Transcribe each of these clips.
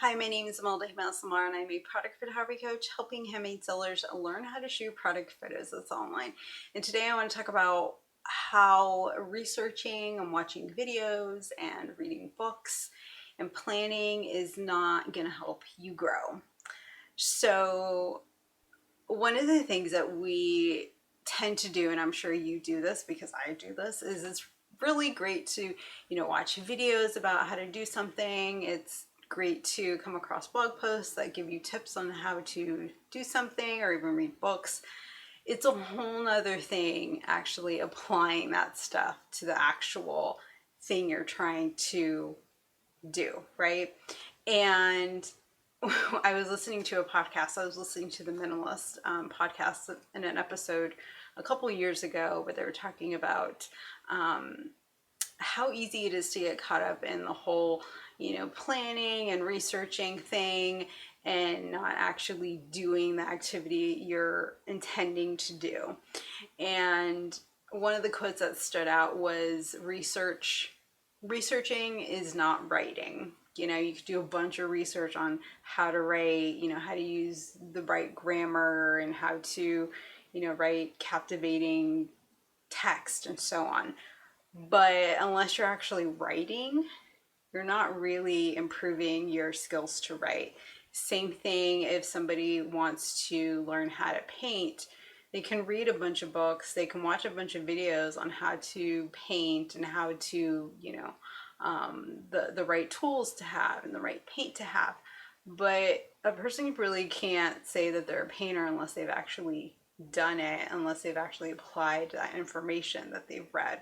Hi, my name is Imelda Jimenez Lamar, and I'm a product photography coach helping handmade sellers learn how to shoot product photos that's online. And today I want to talk about how researching and watching videos and reading books and planning is not going to help you grow. So, one of the things that we tend to do, and I'm sure you do this because I do this, is it's really great to, watch videos about how to do something. It's great to come across blog posts that give you tips on how to do something or even read books. It's a whole nother thing actually applying that stuff to the actual thing you're trying to do, right? And I was listening to a podcast. I was listening to the Minimalist podcast in an episode a couple years ago where they were talking about how easy it is to get caught up in the whole, planning and researching thing and not actually doing the activity you're intending to do. And one of the quotes that stood out was researching is not writing. You could do a bunch of research on how to write, how to use the right grammar and how to, write captivating text and so on. But unless you're actually writing, you're not really improving your skills to write. Same thing if somebody wants to learn how to paint. They can read a bunch of books, they can watch a bunch of videos on how to paint and how to, the right tools to have and the right paint to have. But a person really can't say that they're a painter unless they've actually done it, unless they've actually applied that information that they've read.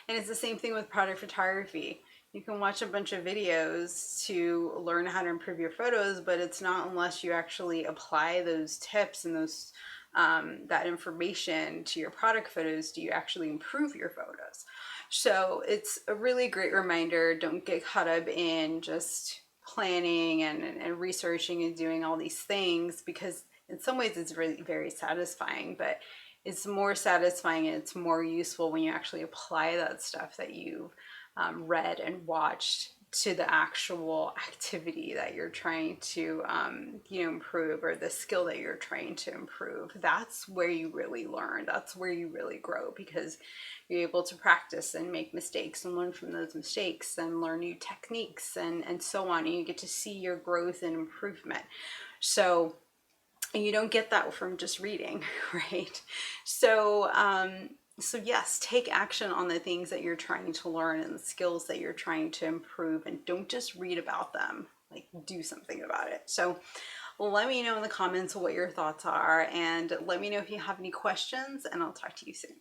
And it's the same thing with product photography. You can watch a bunch of videos to learn how to improve your photos, but it's not unless you actually apply those tips and those that information to your product photos do you actually improve your photos. So it's a really great reminder. Don't get caught up in just planning and researching and doing all these things, because in some ways it's really very satisfying, but it's more satisfying and it's more useful when you actually apply that stuff that you've read and watched to the actual activity that you're trying to improve, or the skill that you're trying to improve. That's where you really learn. That's where you really grow, because you're able to practice and make mistakes and learn from those mistakes and learn new techniques and so on. And you get to see your growth and improvement. So, and you don't get that from just reading, right? So yes, take action on the things that you're trying to learn and the skills that you're trying to improve, and don't just read about them, like do something about it. So let me know in the comments what your thoughts are, and let me know if you have any questions, and I'll talk to you soon.